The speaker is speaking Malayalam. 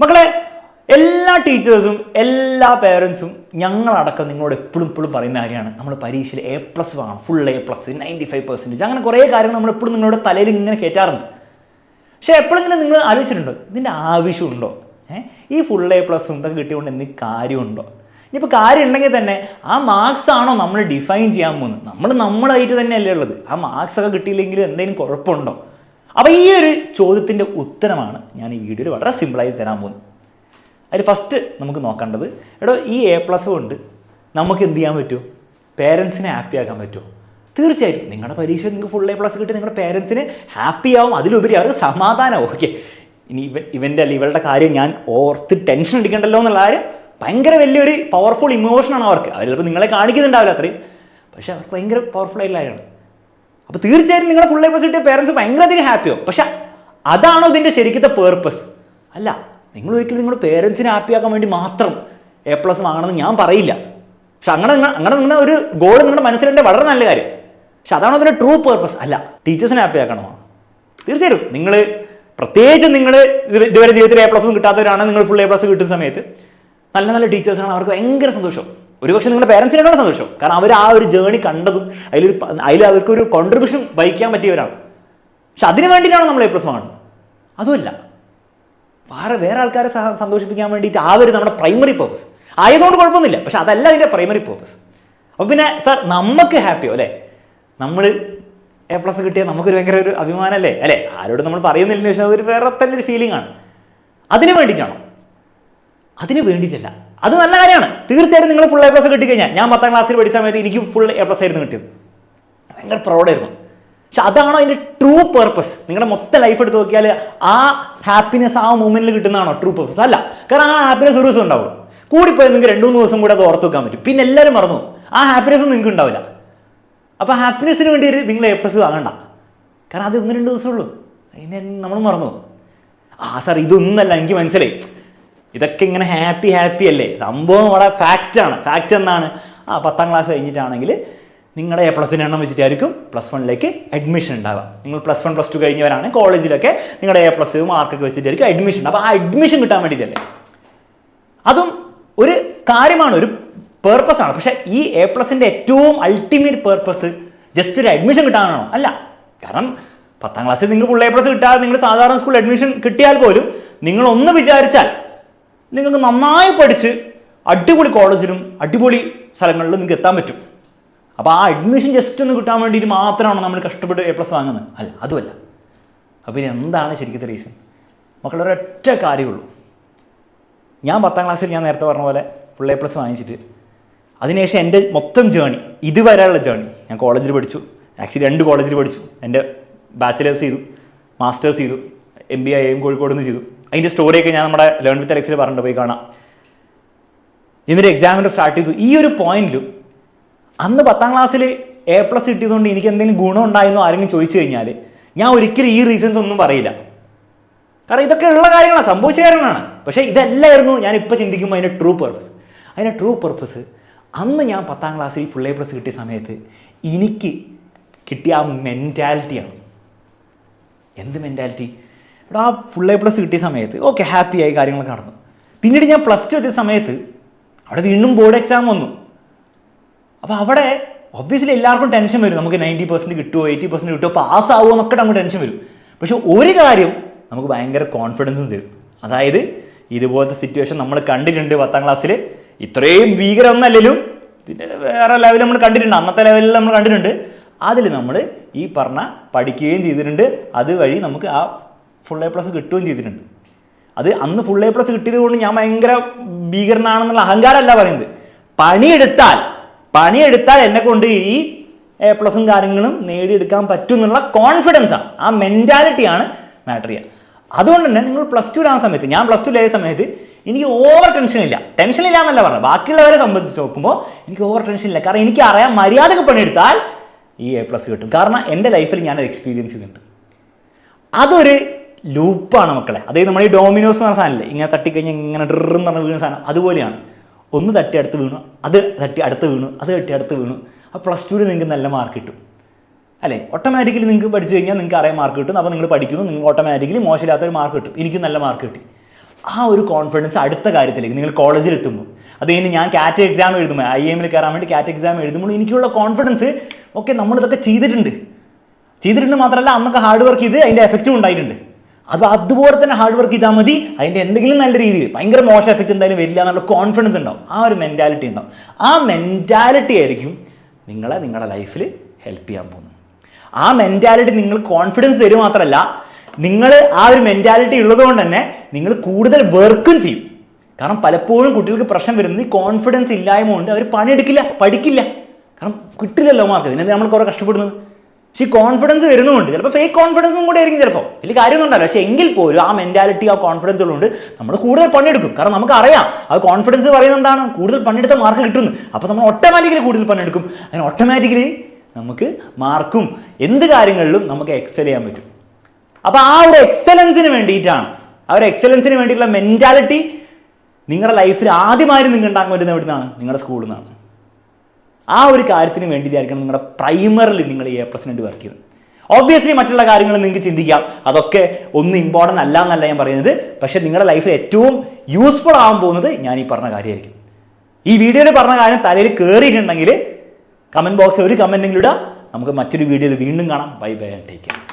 മക്കളെ, എല്ലാ ടീച്ചേഴ്സും എല്ലാ പേരൻസും ഞങ്ങളടക്കം നിങ്ങളോട് എപ്പോഴും പറയുന്ന കാര്യമാണ് നമ്മൾ പരീക്ഷയിൽ A+ വാങ്ങണം, ഫുൾ A+, 95%. അങ്ങനെ കുറേ കാര്യങ്ങൾ നമ്മൾ എപ്പോഴും നിങ്ങളുടെ തലയിൽ ഇങ്ങനെ കയറ്റാറുണ്ട്. പക്ഷേ എപ്പോഴെങ്കിലും നിങ്ങൾ ആലോചിച്ചിട്ടുണ്ടോ ഇതിൻ്റെ ആവശ്യമുണ്ടോ? ഈ ഫുൾ A+ ഇതൊക്കെ കിട്ടിയതുകൊണ്ട് എന്തെങ്കിലും കാര്യമുണ്ടോ? ഇനിയിപ്പോൾ കാര്യം ഉണ്ടെങ്കിൽ തന്നെ ആ മാർക്സ് ആണോ നമ്മൾ ഡിഫൈൻ ചെയ്യാൻ പോകുന്നത്? നമ്മളായിട്ട് തന്നെയല്ലേ ഉള്ളത്. ആ മാർക്സ് ഒക്കെ കിട്ടിയില്ലെങ്കിൽ എന്തെങ്കിലും കുഴപ്പമുണ്ടോ? അപ്പോൾ ഈ ഒരു ചോദ്യത്തിൻ്റെ ഉത്തരമാണ് ഞാൻ ഈ വീഡിയോയിൽ വളരെ സിമ്പിളായി തരാൻ പോകുന്നത്. അതിൽ ഫസ്റ്റ് നമുക്ക് നോക്കേണ്ടത്, ഈ A+ കൊണ്ട് നമുക്ക് എന്ത് ചെയ്യാൻ പറ്റുമോ? പേരൻസിനെ ഹാപ്പി ആക്കാൻ പറ്റുമോ? തീർച്ചയായിട്ടും നിങ്ങളുടെ പരീക്ഷ നിങ്ങൾക്ക് ഫുൾ A+ കിട്ടി നിങ്ങളുടെ പേരൻസിന് ഹാപ്പി ആവും, അതിലുപരി അവർക്ക് സമാധാനമാവും. ഓക്കെ, ഇനി ഇവൻ്റെ അല്ല ഇവളുടെ കാര്യം ഞാൻ ഓർത്ത് ടെൻഷൻ അടിക്കണ്ടല്ലോ എന്നുള്ള കാര്യം ഭയങ്കര വലിയൊരു പവർഫുൾ ഇമോഷനാണ് അവർക്ക്. അവർ ചിലപ്പോൾ നിങ്ങളെ കാണിക്കുന്നുണ്ടാവില്ല അത്രയും, പക്ഷേ അവർക്ക് ഭയങ്കര പവർഫുൾ ആയിട്ടുള്ള കാര്യമാണ്. അപ്പോൾ തീർച്ചയായിട്ടും നിങ്ങളുടെ ഫുൾ A+ കിട്ടിയ പേരൻസ് ഭയങ്കരധികം ഹാപ്പിയാവും. പക്ഷെ അതാണോ ഇതിൻ്റെ ശരിക്കത്തെ പേർപ്പസ്? അല്ല. നിങ്ങൾ ഒരിക്കലും നിങ്ങളുടെ പേരൻസിനെ ഹാപ്പിയാക്കാൻ വേണ്ടി മാത്രം A+ വാങ്ങണമെന്ന് ഞാൻ പറയില്ല. പക്ഷെ അങ്ങനെ നിങ്ങളുടെ ഒരു ഗോൾ നിങ്ങളുടെ മനസ്സിലുണ്ടെങ്കിൽ വളരെ നല്ല കാര്യം. പക്ഷെ അതാണോ അതിൻ്റെ ട്രൂ പേർപ്പസ്? അല്ല. ടീച്ചേഴ്സിനെ ഹാപ്പി ആക്കണമോ? തീർച്ചയായിട്ടും നിങ്ങൾ പ്രത്യേകിച്ച് നിങ്ങൾ ഇതുവരെ ജീവിതത്തിൽ A+ കിട്ടാത്തവരാണ്. നിങ്ങൾ ഫുൾ A+ കിട്ടുന്ന സമയത്ത് നല്ല നല്ല ടീച്ചേഴ്സാണ്, അവർക്ക് ഭയങ്കര സന്തോഷം. ഒരുപക്ഷെ നിങ്ങളുടെ പേരൻസിനാണ് സന്തോഷം. കാരണം അവർ ആ ഒരു ജേണി കണ്ടതും അതിൽ അവർക്കൊരു കോൺട്രിബ്യൂഷൻ വഹിക്കാൻ പറ്റിയവരാണ്. പക്ഷെ അതിന് വേണ്ടിയിട്ടാണ് നമ്മൾ A+ വാങ്ങുന്നത്? അതുമല്ല. വേറെ ആൾക്കാരെ സന്തോഷിപ്പിക്കാൻ വേണ്ടിയിട്ട് ആ ഒരു നമ്മുടെ പ്രൈമറി പേർപ്പസ് ആയതുകൊണ്ട് കുഴപ്പമൊന്നുമില്ല. പക്ഷെ അതല്ല അതിൻ്റെ പ്രൈമറി പേർപ്പസ്. അപ്പോൾ പിന്നെ സാർ നമുക്ക് ഹാപ്പിയോ? അല്ലേ, നമ്മൾ A+ കിട്ടിയാൽ നമുക്കൊരു ഭയങ്കര ഒരു അഭിമാനമല്ലേ? അല്ലേ, ആരോട് നമ്മൾ പറയുന്നില്ലെന്ന് വെച്ചാൽ അതൊരു വേറെ തന്നെ ഒരു ഫീലിംഗ് ആണ്. അതിന് വേണ്ടിയിട്ടാണോ? അതിന് വേണ്ടിയിട്ടല്ല. അത് നല്ല കാര്യമാണ്. തീർച്ചയായിട്ടും നിങ്ങൾ ഫുൾ A+ കിട്ടിക്കഴിഞ്ഞാൽ, ഞാൻ 10ാം ക്ലാസ്സിൽ പഠിച്ച സമയത്ത് എനിക്ക് ഫുൾ A+ ആയിരുന്നു കിട്ടിയത്. ഭയങ്കര പ്രൗഡായിരുന്നു. പക്ഷെ അതാണോ അതിൻ്റെ ട്രൂ പേർപ്പസ്? നിങ്ങളുടെ മൊത്തം ലൈഫ് എടുത്ത് നോക്കിയാൽ ആ ഹാപ്പിനെസ് ആ മൂമെന്റിൽ കിട്ടുന്നതാണോ ട്രൂ പേർപ്പസ്? അല്ല. കാരണം ആ ഹാപ്പിനെസ് ഒരു ദിവസം ഉണ്ടാവും. കൂടിപ്പോയി നിങ്ങൾക്ക് 2-3 ദിവസം കൂടെ അത് ഓർത്ത് വെക്കാൻ പറ്റും. പിന്നെ എല്ലാവരും മറന്നു. ആ ഹാപ്പിനെസ് നിങ്ങൾക്ക് ഉണ്ടാവില്ല. അപ്പോൾ ഹാപ്പിനെസ്സിന് വേണ്ടി നിങ്ങൾ A+ വാങ്ങണ്ട. കാരണം അത് 1-2 ദിവസമുള്ളൂ. അതിനെ നമ്മൾ മറന്നു. സാർ ഇതൊന്നല്ല, എനിക്ക് മനസ്സിലായി, ഇതൊക്കെ ഇങ്ങനെ ഹാപ്പി അല്ലേ. സംഭവം വളരെ ഫാക്റ്റാണ്. ഫാക്റ്റ് എന്താണ്? 10ാം ക്ലാസ് കഴിഞ്ഞിട്ടാണെങ്കിൽ നിങ്ങളുടെ A+ എണ്ണം വെച്ചിട്ടായിരിക്കും +1ലേക്ക് അഡ്മിഷൻ ഉണ്ടാവുക. നിങ്ങൾ +1 +2 കഴിഞ്ഞവരാണ് കോളേജിലൊക്കെ നിങ്ങളുടെ A+ മാർക്കൊക്കെ വെച്ചിട്ടായിരിക്കും അഡ്മിഷൻ. അപ്പോൾ ആ അഡ്മിഷൻ കിട്ടാൻ വേണ്ടിയിട്ടല്ലേ. അതും ഒരു കാര്യമാണ്, ഒരു പേർപ്പസാണ്. പക്ഷേ ഈ A+ൻ്റെ ഏറ്റവും അൾട്ടിമേറ്റ് പേർപ്പസ് ജസ്റ്റ് ഒരു അഡ്മിഷൻ കിട്ടാനാണോ? അല്ല. കാരണം 10ാം ക്ലാസ്സിൽ നിങ്ങൾ ഫുൾ A+ കിട്ടാതെ നിങ്ങൾ സാധാരണ സ്കൂളിൽ അഡ്മിഷൻ കിട്ടിയാൽ പോലും നിങ്ങളൊന്ന് വിചാരിച്ചാൽ നിങ്ങൾക്ക് നന്നായി പഠിച്ച് അടിപൊളി കോളേജിലും അടിപൊളി സ്ഥലങ്ങളിലും നിങ്ങൾക്ക് എത്താൻ പറ്റും. അപ്പോൾ ആ അഡ്മിഷൻ ജസ്റ്റ് ഒന്ന് കിട്ടാൻ വേണ്ടിയിട്ട് മാത്രമാണ് നമ്മൾ കഷ്ടപ്പെട്ട് A+ വാങ്ങുന്നത്? അല്ല, അതുമല്ല. അപ്പോൾ ഇനി എന്താണ് ശരിക്കത്തെ റീസൺ? മക്കളുടെ ഒരൊറ്റ കാര്യമുള്ളൂ. ഞാൻ 10ാം ക്ലാസ്സിൽ ഞാൻ നേരത്തെ പറഞ്ഞ പോലെ ഫുൾ A+ വാങ്ങിച്ചിട്ട് അതിനുശേഷം എൻ്റെ മൊത്തം ജേണി, ഇതുവരെയുള്ള ജേണി, ഞാൻ കോളേജിൽ പഠിച്ചു. ആക്ച്വലി 2 കോളേജിൽ പഠിച്ചു. എൻ്റെ ബാച്ചിലേഴ്സ് ചെയ്തു, മാസ്റ്റേഴ്സ് ചെയ്തു, MBA കോഴിക്കോട് നിന്ന് ചെയ്തു. അതിൻ്റെ സ്റ്റോറിയൊക്കെ ഞാൻ നമ്മുടെ ലേൺ വിത്ത് അലക്സിൽ പറഞ്ഞിട്ട് പോയി കാണാം. എന്നിട്ട് എക്സാമിന് സ്റ്റാർട്ട് ചെയ്തു. ഈ ഒരു പോയിന്റിലും അന്ന് 10ാം ക്ലാസ്സിൽ A+ കിട്ടിയതുകൊണ്ട് എനിക്ക് എന്തെങ്കിലും ഗുണം ഉണ്ടായെന്നോ ആരെങ്കിലും ചോദിച്ചു കഴിഞ്ഞാൽ ഞാൻ ഒരിക്കലും ഈ റീസൺസ് ഒന്നും പറയില്ല. കാരണം ഇതൊക്കെ ഉള്ള കാര്യങ്ങളാണ്, സംഭവിച്ച കാര്യങ്ങളാണ്. പക്ഷേ ഇതല്ലായിരുന്നു ഞാൻ ഇപ്പോൾ ചിന്തിക്കുമ്പോൾ അതിൻ്റെ ട്രൂ പേർപ്പസ്. അതിൻ്റെ ട്രൂ പേർപ്പസ് അന്ന് ഞാൻ 10ാം ക്ലാസ്സിൽ ഫുൾ A+ കിട്ടിയ സമയത്ത് എനിക്ക് കിട്ടിയ ആ മെൻറ്റാലിറ്റിയാണ്. എന്ത് മെൻറ്റാലിറ്റി? ആ ഫുൾ A+ കിട്ടിയ സമയത്ത് ഓക്കെ ഹാപ്പിയായി, കാര്യങ്ങളൊക്കെ നടന്നു. പിന്നീട് ഞാൻ +2 എത്തിയ സമയത്ത് അവിടെ വീണ്ടും ബോർഡ് എക്സാം വന്നു. അപ്പോൾ അവിടെ ഒബ്വിയസ്ലി എല്ലാവർക്കും ടെൻഷൻ വരും. നമുക്ക് 90% കിട്ടുമോ, 80% കിട്ടുമോ, പാസ്സാവുമോ എന്നൊക്കെ നമുക്ക് ടെൻഷൻ വരും. പക്ഷെ ഒരു കാര്യം നമുക്ക് ഭയങ്കര കോൺഫിഡൻസും തരും. അതായത് ഇതുപോലത്തെ സിറ്റുവേഷൻ നമ്മൾ കണ്ടിട്ടുണ്ട് 10ാം ക്ലാസ്സിൽ. ഇത്രയും ഭീകരമൊന്നല്ലെങ്കിലും ഇതിൻ്റെ വേറെ ലെവൽ നമ്മൾ കണ്ടിട്ടുണ്ട്, അന്നത്തെ ലെവലിൽ നമ്മൾ കണ്ടിട്ടുണ്ട്. അതിൽ നമ്മൾ ഈ പറഞ്ഞ പഠിക്കുകയും ചെയ്തിട്ടുണ്ട്. അതുവഴി നമുക്ക് ആ ഫുൾ A+ കിട്ടുകയും ചെയ്തിട്ടുണ്ട്. അത് അന്ന് ഫുൾ A+ കിട്ടിയത് കൊണ്ട് ഞാൻ ഭയങ്കര ഭീകരനാണെന്നുള്ള അഹങ്കാരമല്ല പറയുന്നത്. പണിയെടുത്താൽ എന്നെ കൊണ്ട് ഈ A+ കാര്യങ്ങളും നേടിയെടുക്കാൻ പറ്റും എന്നുള്ള കോൺഫിഡൻസാണ്, ആ മെൻറ്റാലിറ്റിയാണ് മാറ്റർ ചെയ്യുക. അതുകൊണ്ട് തന്നെ നിങ്ങൾ +2 സമയത്ത്, ഞാൻ +2 സമയത്ത് എനിക്ക് ഓവർ ടെൻഷനില്ല എന്നല്ല പറഞ്ഞത്. ബാക്കിയുള്ളവരെ സംബന്ധിച്ച് നോക്കുമ്പോൾ എനിക്ക് ഓവർ ടെൻഷനില്ല. കാരണം എനിക്ക് അറിയാം മര്യാദക്ക് പണിയെടുത്താൽ ഈ A+ കിട്ടും. കാരണം എൻ്റെ ലൈഫിൽ ഞാനത് എക്സ്പീരിയൻസ് ചെയ്തിട്ടുണ്ട്. അതൊരു ലൂപ്പാണ് മക്കളെ. അതായത് നമ്മൾ ഈ ഡോമിനോസ് എന്ന് പറഞ്ഞ സാധനമല്ലേ, ഇങ്ങനെ തട്ടിക്കഴിഞ്ഞാൽ ഇങ്ങനെ ഡ്രെന്ന് പറഞ്ഞ വീണ സാധനം, അതുപോലെയാണ്. ഒന്ന് തട്ടി അടുത്ത് വീണു, അത് തട്ടി അടുത്ത് വീണു, അത് തട്ടി അടുത്ത് വീണു. ആ +2 നിങ്ങൾക്ക് നല്ല മാർക്ക് കിട്ടും അല്ലേ? ഓട്ടോമാറ്റിക്കലി നിങ്ങൾക്ക് പഠിച്ചു കഴിഞ്ഞാൽ നിങ്ങൾക്ക് അറിയാൻ മാർക്ക് കിട്ടും. അപ്പോൾ നിങ്ങൾ പഠിക്കുന്നു, നിങ്ങൾക്ക് ഓട്ടോമാറ്റിക്കലി മോശമില്ലാത്തൊരു മാർക്ക് കിട്ടും. എനിക്കും നല്ല മാർക്ക് കിട്ടി. ആ ഒരു കോൺഫിഡൻസ് അടുത്ത കാര്യത്തിലേക്ക് നിങ്ങൾ കോളേജിൽ എത്തുമ്പോൾ, അത് കഴിഞ്ഞ് ഞാൻ കാറ്റ് എക്സാം എഴുതുമ്പോൾ, IIM കയറാൻ വേണ്ടി കാറ്റ് എക്സാം എഴുതുമ്പോൾ എനിക്കുള്ള കോൺഫിഡൻസ് ഓക്കെ നമ്മളിതൊക്കെ ചെയ്തിട്ടുണ്ട് മാത്രമല്ല അന്നൊക്കെ ഹാർഡ് വർക്ക് ചെയ്ത് അതിൻ്റെ എഫക്റ്റും ഉണ്ടായിട്ടുണ്ട്. അത് അതുപോലെ തന്നെ ഹാർഡ് വർക്ക് ചെയ്താൽ മതി, അതിൻ്റെ എന്തെങ്കിലും നല്ല രീതിയിൽ ഭയങ്കര മോശം എഫക്റ്റ് എന്തായാലും വരില്ല എന്നുള്ള കോൺഫിഡൻസ് ഉണ്ടാവും. ആ ഒരു മെൻറ്റാലിറ്റി ഉണ്ടാവും. ആ മെൻറ്റാലിറ്റി ആയിരിക്കും നിങ്ങളുടെ ലൈഫിൽ ഹെൽപ്പ് ചെയ്യാൻ പോകുന്നത്. ആ മെൻറ്റാലിറ്റി നിങ്ങൾ കോൺഫിഡൻസ് തരും മാത്രമല്ല, നിങ്ങൾ ആ ഒരു മെൻറ്റാലിറ്റി ഉള്ളതുകൊണ്ട് തന്നെ നിങ്ങൾ കൂടുതൽ വർക്കും ചെയ്യും. കാരണം പലപ്പോഴും കുട്ടികൾക്ക് പ്രശ്നം വരുന്നത് ഈ കോൺഫിഡൻസ് ഇല്ലായ്മ കൊണ്ട് അവർ പണിയെടുക്കില്ല, പഠിക്കില്ല. കാരണം കിട്ടില്ലല്ലോ മാർക്ക്, ഇതിനെ നമ്മൾ കുറേ കഷ്ടപ്പെടുന്നത്. പക്ഷേ ഈ കോൺഫിഡൻസ് വരുന്നുണ്ട്, ചിലപ്പോൾ ഫേക്ക് കോൺഫിഡൻസും കൂടെ ആയിരിക്കും ചിലപ്പോൾ, വലിയ കാര്യമൊന്നും ഉണ്ടല്ലോ. പക്ഷേ എങ്കിൽ പോലും ആ മെൻറ്റാലിറ്റി, ആ കോൺഫിഡൻസ് ഉള്ളതുകൊണ്ട് നമ്മൾ കൂടുതൽ പണിയെടുക്കും. കാരണം നമുക്കറിയാം ആ കോൺഫിഡൻസ് പറയുന്നത് എന്താണ്, കൂടുതൽ പണിയെടുത്ത മാർക്ക് കിട്ടുന്നു. അപ്പോൾ നമ്മൾ ഓട്ടോമാറ്റിക്കലി കൂടുതൽ പണിയെടുക്കും. അങ്ങനെ ഓട്ടോമാറ്റിക്കലി നമുക്ക് മാർക്കും എന്ത് കാര്യങ്ങളിലും നമുക്ക് എക്സൽ ചെയ്യാൻ പറ്റും. അപ്പോൾ ആ ഒരു എക്സലൻസിന് വേണ്ടിയിട്ടാണ്, ആ ഒരു എക്സലൻസിന് വേണ്ടിയിട്ടുള്ള മെൻറ്റാലിറ്റി നിങ്ങളുടെ ലൈഫിൽ ആദ്യമായിട്ട് നിങ്ങൾക്ക് ഉണ്ടാക്കാൻ പറ്റുന്ന എവിടെ നിന്നാണ്? നിങ്ങളുടെ സ്കൂളിൽ നിന്നാണ്. ആ ഒരു കാര്യത്തിന് വേണ്ടിയിട്ടായിരിക്കണം നിങ്ങളുടെ പ്രൈമറിൽ നിങ്ങൾ ഈ A+ വേണ്ടി വർക്ക് ചെയ്യുന്നത്. ഓബ്വിയസ്ലി മറ്റുള്ള കാര്യങ്ങൾ നിങ്ങൾക്ക് ചിന്തിക്കാം, അതൊക്കെ ഒന്നും ഇമ്പോർട്ടൻ്റ് അല്ല എന്നല്ല ഞാൻ പറയുന്നത്. പക്ഷേ നിങ്ങളുടെ ലൈഫിൽ ഏറ്റവും യൂസ്ഫുൾ ആകാൻ പോകുന്നത് ഞാൻ ഈ പറഞ്ഞ കാര്യമായിരിക്കും. ഈ വീഡിയോയിൽ പറഞ്ഞ കാര്യം തലയിൽ കയറിയിട്ടുണ്ടെങ്കിൽ കമൻറ്റ് ബോക്സിൽ ഒരു കമൻറ്റെങ്കിലും ഇടുക. നമുക്ക് മറ്റൊരു വീഡിയോയിൽ വീണ്ടും കാണാം. Bye bye and take care.